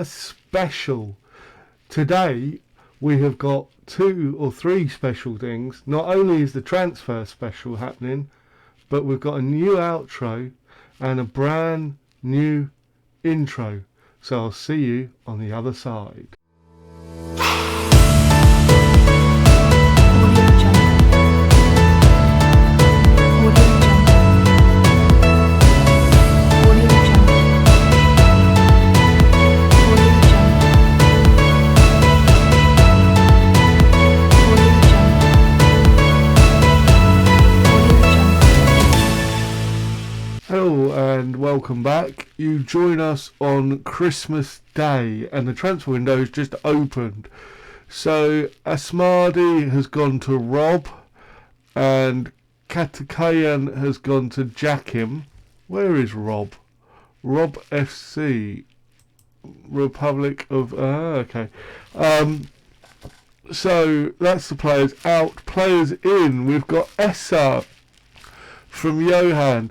a special. Today we have got 2 or 3 special things. Not only is the transfer special happening, but we've got a new outro and a brand new intro. So I'll see you on the other side. Hello and welcome back. You join us on Christmas Day and the transfer window has just opened. So Asmadi has gone to Rob and Katakayan has gone to Jackim. Where is Rob? Rob FC. Republic of... okay. So that's the players out. Players in. We've got Essa from Johan.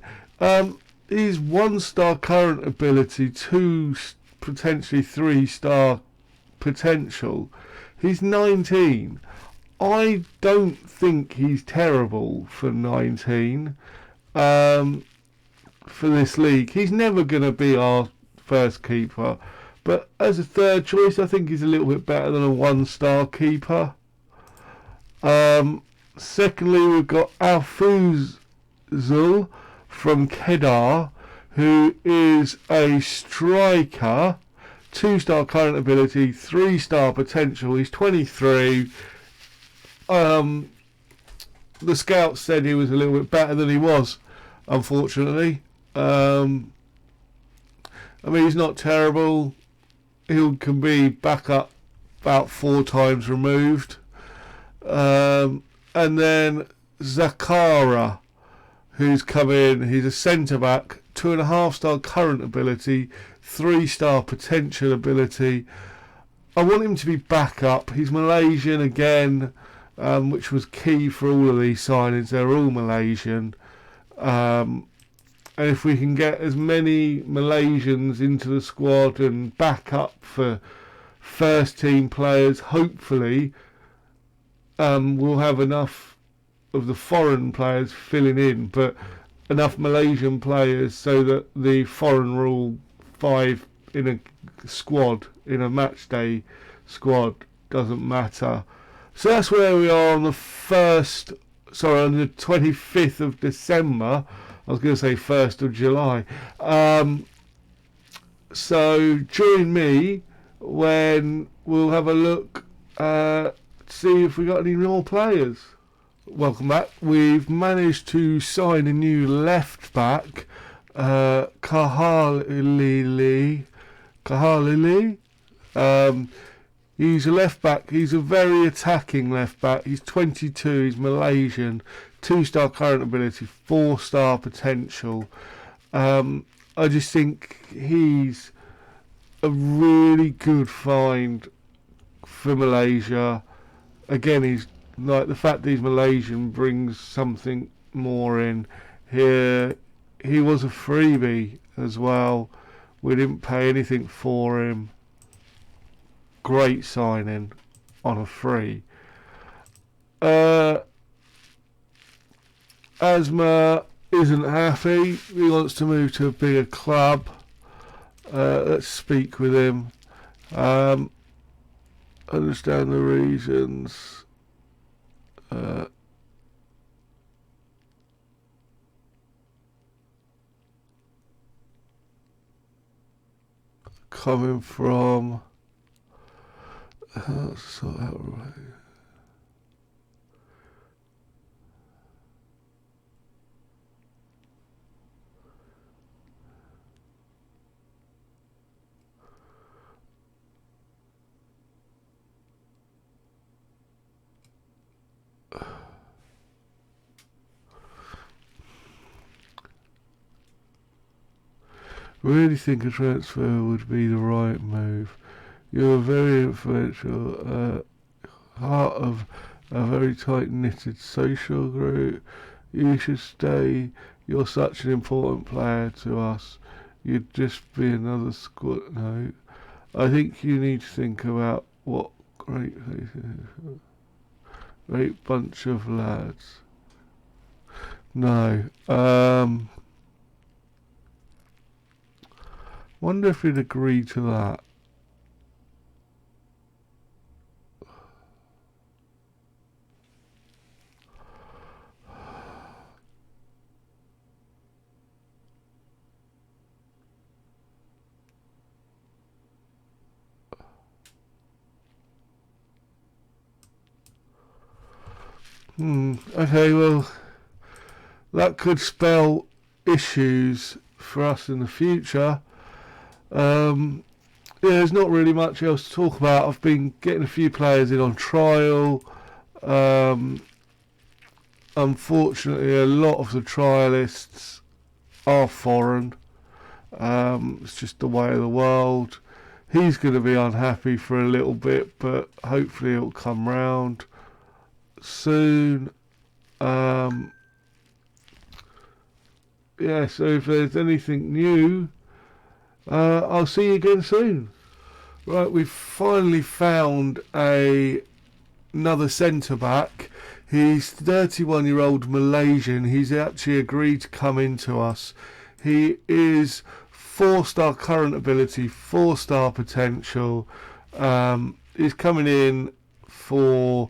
He's 1-star current ability, 2, potentially 3-star potential. He's 19. I don't think he's terrible for 19 for this league. He's never going to be our first keeper, but as a third choice, I think he's a little bit better than a 1-star keeper. Secondly, we've got Alfuzul from Kedar, who is a striker, 2-star current ability, 3-star potential. He's 23. The scouts said he was a little bit better than he was, unfortunately. I mean, he's not terrible. He can be back up about 4 times removed. And then Zakara, who's come in. He's a centre-back, 2.5-star current ability, 3-star potential ability. I want him to be back up. He's Malaysian again, which was key for all of these signings. They're all Malaysian. And if we can get as many Malaysians into the squad and back up for first-team players, hopefully we'll have enough of the foreign players filling in, but enough Malaysian players so that the foreign rule 5 in a squad, in a match day squad, doesn't matter. So that's where we are on the 25th of December. I was going to say 1st of July. So join me when we'll have a look, see if we got any more players. Welcome back. We've managed to sign a new left back, Kahalili. He's a left back. He's a very attacking left back. He's 22. He's Malaysian. 2-star current ability, 4-star potential. I just think he's a really good find for Malaysia. Again, he's like the fact that he's Malaysian brings something more in here. He was a freebie as well. We didn't pay anything for him. Great signing on a free. Asma isn't happy. He wants to move to a bigger club. Let's speak with him. Understand the reasons. Coming from sort out right. Really think a transfer would be the right move. You're very influential, part of a very tight-knitted social group. You should stay. You're such an important player to us. You'd just be another squad. No. I think you need to think about what great bunch of lads. No. Wonder if he'd agree to that. Okay, well, that could spell issues for us in the future. Yeah, there's not really much else to talk about. I've been getting a few players in on trial. Unfortunately, a lot of the trialists are foreign. It's just the way of the world. He's going to be unhappy for a little bit, but hopefully it'll come round soon. Yeah, so if there's anything new, I'll see you again soon. Right, we've finally found another centre back. He's 31-year-old Malaysian. He's actually agreed to come into us. He is 4-star current ability, 4-star potential. He's coming in for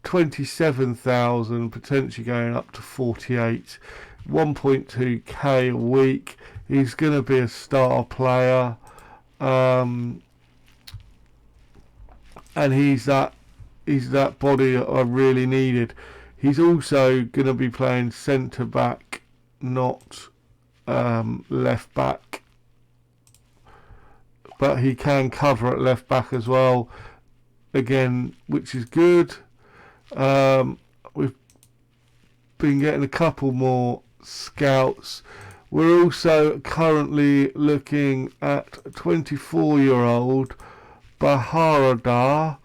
27,000, potentially going up to 48, 1.2k a week. He's going to be a star player, and he's that body that I really needed. He's also going to be playing centre back, not left back, but he can cover at left back as well, again, which is good. We've been getting a couple more scouts. We're also currently looking at 24-year-old Baharadar.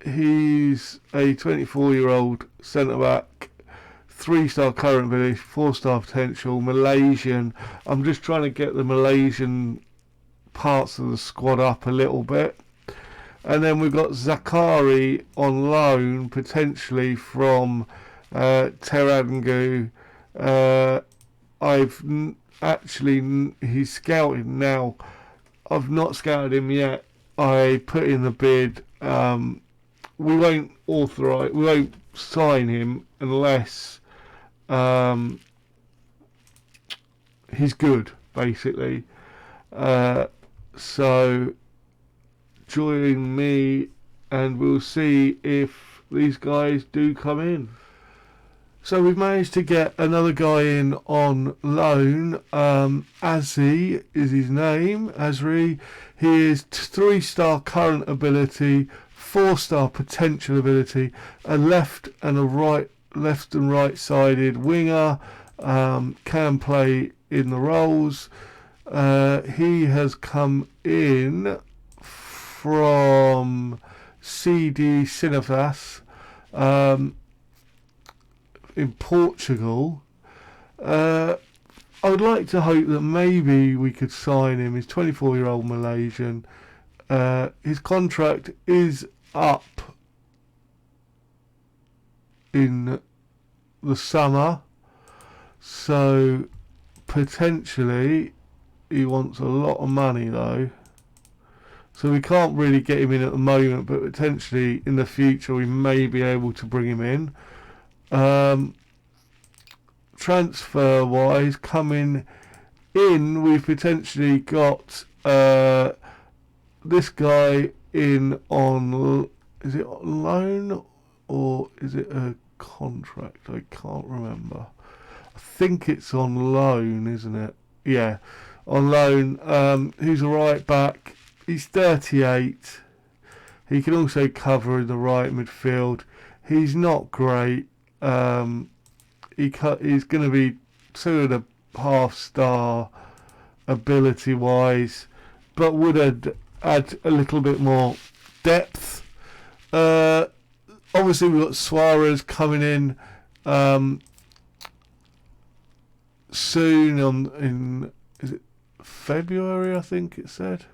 He's a 24-year-old centre-back, 3-star current ability, 4-star potential, Malaysian. I'm just trying to get the Malaysian parts of the squad up a little bit. And then we've got Zakari on loan, potentially from Terengganu. He's scouted now. I've not scouted him yet. I put in the bid. We won't sign him unless he's good, basically. So join me and we'll see if these guys do come in. So we've managed to get another guy in on loan. Azzi is his name. Azri. He is 3-star current ability, 4-star potential ability, a left and right sided winger. Can play in the roles. He has come in from CD Cinefas in Portugal. I would like to hope that maybe we could sign him. He's 24-year-old Malaysian. His contract is up in the summer, so potentially he wants a lot of money though. So we can't really get him in at the moment, but potentially in the future we may be able to bring him in. Transfer wise, coming in, we've potentially got this guy in on, is it on loan or is it a contract? I can't remember. I think it's on loan, isn't it? Yeah, on loan. Who's a right back? He's 38. He can also cover in the right midfield. He's not great. He's going to be 2.5 star ability wise, but would add a little bit more depth. Obviously we've got Suarez coming in soon is it February, I think it said.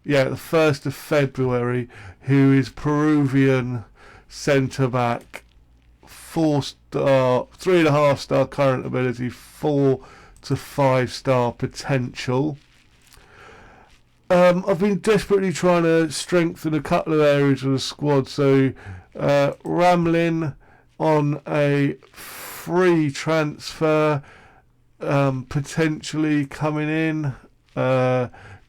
the 1st of February, who is Peruvian centre back, 4-star, 3.5-star current ability, 4 to 5-star potential. I've been desperately trying to strengthen a couple of areas of the squad. So Ramlin on a free transfer, potentially coming in.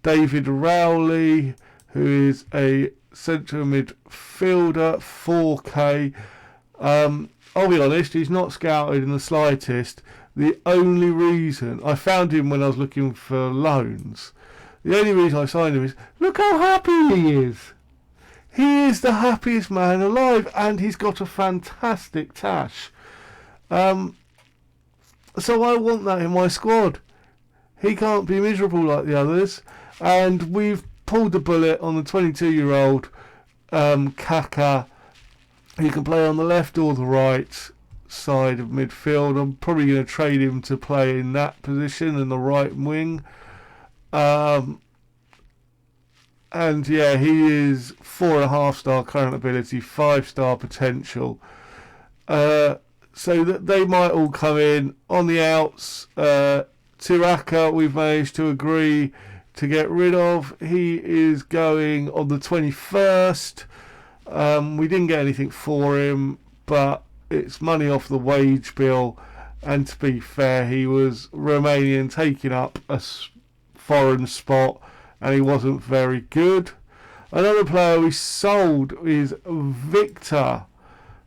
David Rowley, who is a central midfielder, 4K. I'll be honest, he's not scouted in the slightest. The only reason I found him when I was looking for loans, the only reason I signed him is, look how happy he is. He is the happiest man alive, and he's got a fantastic tash. So I want that in my squad. He can't be miserable like the others. And we've pulled the bullet on the 22-year-old Kaka. He can play on the left or the right side of midfield. I'm probably going to trade him to play in that position in the right wing. And yeah, he is 4.5-star current ability, 5-star potential. So that they might all come in on the outs. Tiraka, we've managed to agree to get rid of. He is going on the 21st. We didn't get anything for him, but it's money off the wage bill. And to be fair, he was Romanian, taking up a foreign spot, and he wasn't very good. Another player we sold is Victor,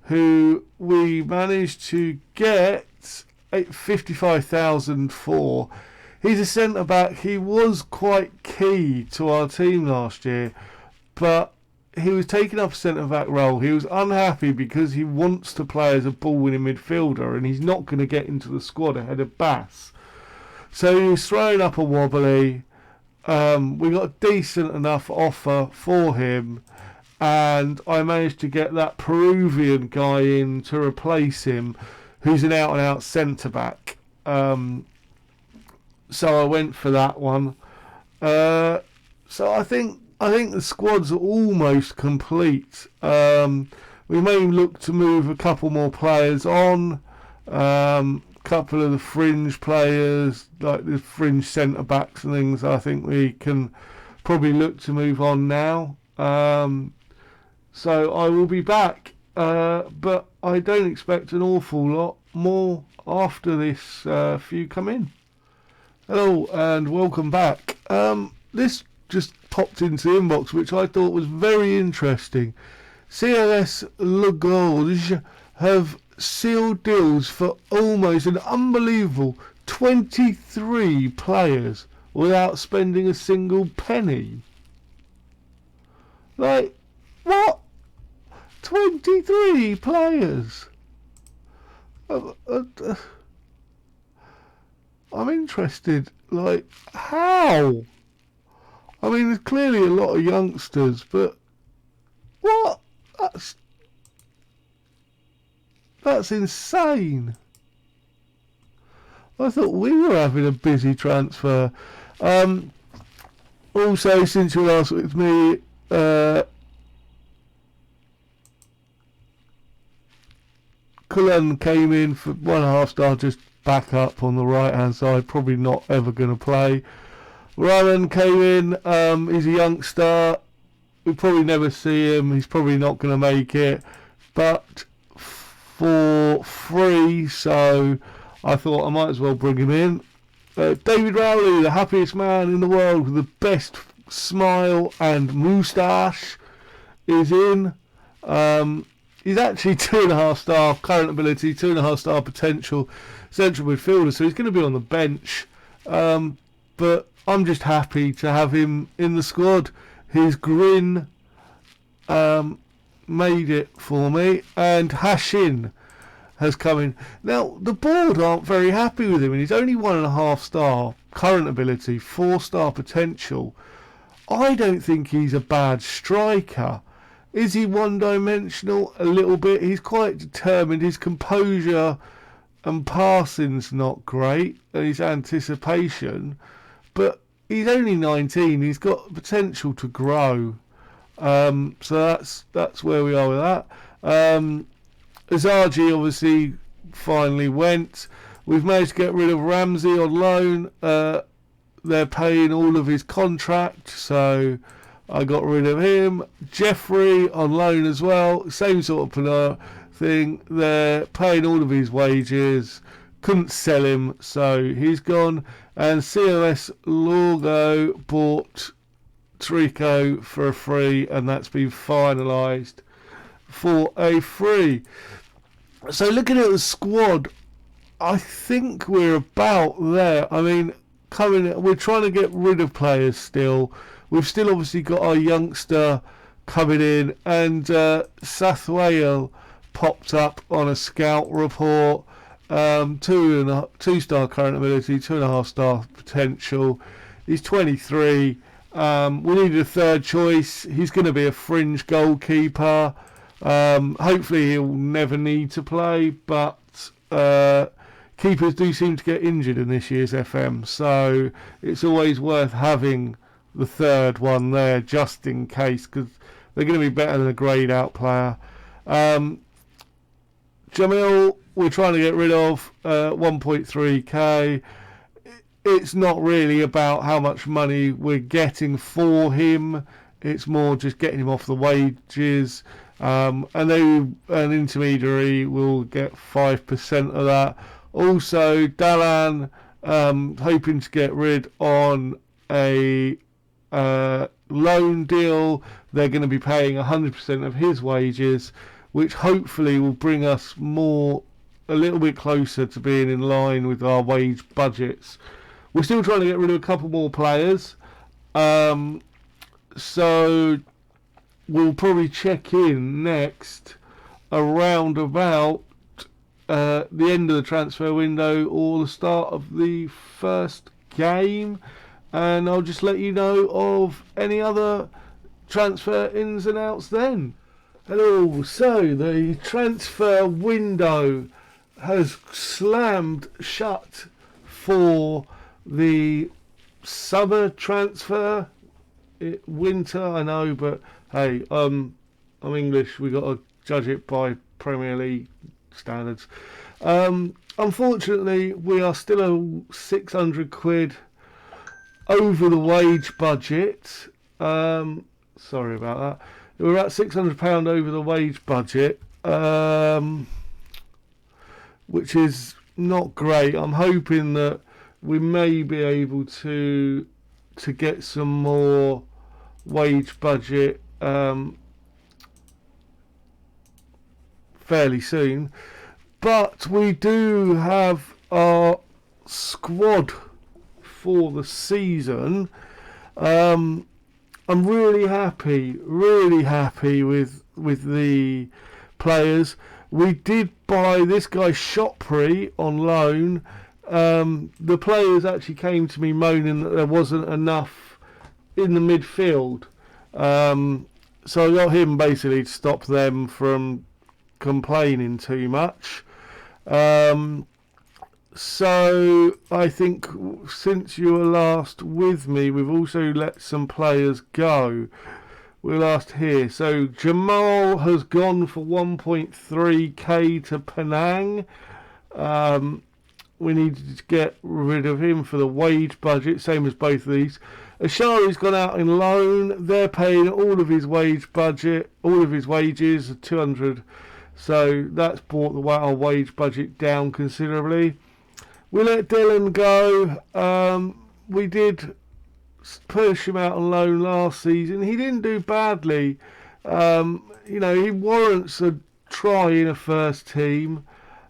who we managed to get 55,000 for. He's a centre back. He was quite key to our team last year, but he was taking up a centre back role. He was unhappy because he wants to play as a ball winning midfielder, and he's not going to get into the squad ahead of Bass. So he was throwing up a wobbly. We got a decent enough offer for him, and I managed to get that Peruvian guy in to replace him, who's an out-and-out centre-back. So I went for that one. So I think the squad's almost complete. We may look to move a couple more players on. Couple of the fringe players, like the fringe centre backs and things, I think we can probably look to move on now. So I will be back, but I don't expect an awful lot more after this few come in. Hello and welcome back. This just popped into the inbox, which I thought was very interesting. CLS Lagorge have sealed deals for almost an unbelievable 23 players without spending a single penny. Like, what? 23 players? I'm interested, like, how? I mean, there's clearly a lot of youngsters, but what? That's insane. I thought we were having a busy transfer. Also, since you were last with me, Cullen came in for 1.5 star, just back up on the right hand side, probably not ever going to play. Rowan came in, he's a youngster, we'll probably never see him, he's probably not going to make it, but for free, so I thought I might as well bring him in. David Rowley, the happiest man in the world with the best smile and moustache, is in. He's actually 2.5 star current ability, 2.5 star potential central midfielder, so he's going to be on the bench. But I'm just happy to have him in the squad. His grin made it for me, and Hashin has come in. Now, the board aren't very happy with him, and he's only 1.5 star current ability, 4 star potential. I don't think he's a bad striker. Is he one-dimensional? A little bit. He's quite determined. His composure and passing's not great, and his anticipation. But he's only 19. He's got potential to grow. So that's where we are with that. Azaji obviously finally went. We've managed to get rid of Ramsey on loan. They're paying all of his contract, so I got rid of him. Jeffrey on loan as well. Same sort of thing. They're paying all of his wages. Couldn't sell him, so he's gone. And COS Lorgo bought Trico for a free, and that's been finalised for a free. So looking at the squad, I think we're about there. I mean, we're trying to get rid of players still. We've still obviously got our youngster coming in, and Sathwell popped up on a scout report. 2-star current ability, 2.5-star potential. He's 23. We needed a third choice. He's going to be a fringe goalkeeper. Hopefully he'll never need to play, but keepers do seem to get injured in this year's FM, so it's always worth having the third one there just in case, because they're going to be better than a greyed out player. Jamil, we're trying to get rid of 1.3k. It's not really about how much money we're getting for him. It's more just getting him off the wages. And an intermediary will get 5% of that. Also, Dalan, hoping to get rid on a loan deal. They're going to be paying 100% of his wages, which hopefully will bring us a little bit closer to being in line with our wage budgets. We're still trying to get rid of a couple more players. So we'll probably check in next around about the end of the transfer window or the start of the first game, and I'll just let you know of any other transfer ins and outs then. Hello, so the transfer window has slammed shut for the summer transfer. Winter, I know, but hey, I'm English. We got to judge it by Premier League standards. Unfortunately, we are still 600 quid over the wage budget. Sorry about that. We're at £600 over the wage budget, which is not great. I'm hoping that we may be able to get some more wage budget fairly soon. But we do have our squad for the season. I'm really happy with the players. We did buy this guy Shopri on loan. The players actually came to me moaning that there wasn't enough in the midfield. So I got him basically to stop them from complaining too much. So I think since you were last with me, we've also let some players go. We're last here. So Jamal has gone for 1.3k to Penang. We needed to get rid of him for the wage budget, same as both of these. Ashari's gone out in loan. They're paying all of his wage budget, all of his wages, 200. So that's brought our wage budget down considerably. We let Dylan go. We did push him out on loan last season. He didn't do badly. He warrants a try in a first team,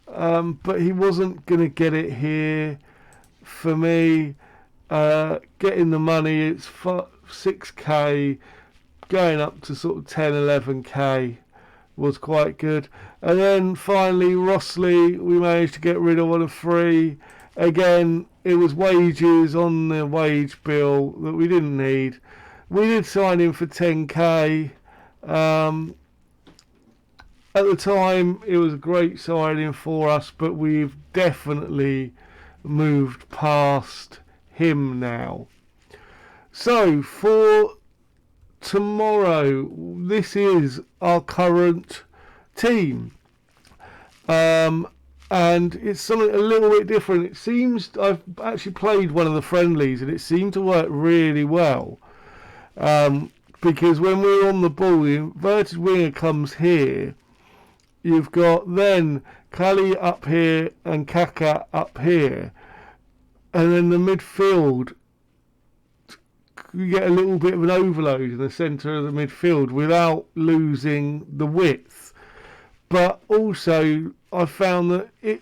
but he wasn't going to get it here for me. Getting the money, it's 6k, going up to sort of 10, 11k was quite good. And then finally Rossley, we managed to get rid of on a free. Again, it was wages on the wage bill that we didn't need. We did sign him for 10k. At the time, it was a great signing for us, but we've definitely moved past him now. So for tomorrow, this is our current team. And it's something a little bit different. It seems I've actually played one of the friendlies and it seemed to work really well. Because when we're on the ball, the inverted winger comes here. You've got then Kali up here and Kaka up here. And then the midfield, you get a little bit of an overload in the centre of the midfield without losing the width. But also, I found that it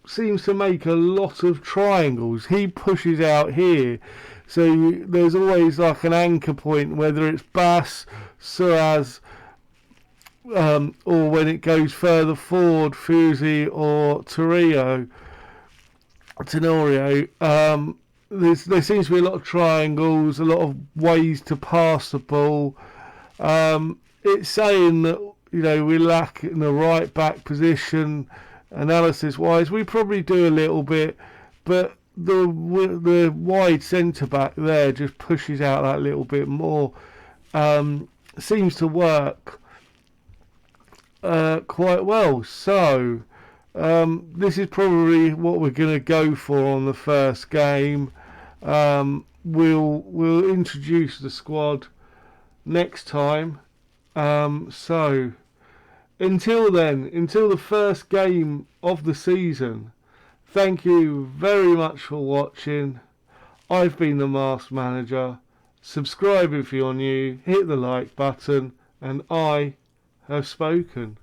seems to make a lot of triangles. He pushes out here, so there's always like an anchor point, whether it's Bass, Suaz, or when it goes further forward, Fuzi or Tenorio. There seems to be a lot of triangles, a lot of ways to pass the ball. It's saying that we lack in the right back position analysis wise. We probably do a little bit, but the wide centre back there just pushes out that little bit more. Seems to work quite well. So this is probably what we're going to go for on the first game. We'll introduce the squad next time. So until then, until the first game of the season, thank you very much for watching. I've been the Masked Manager. Subscribe if you're new, hit the like button, and I have spoken.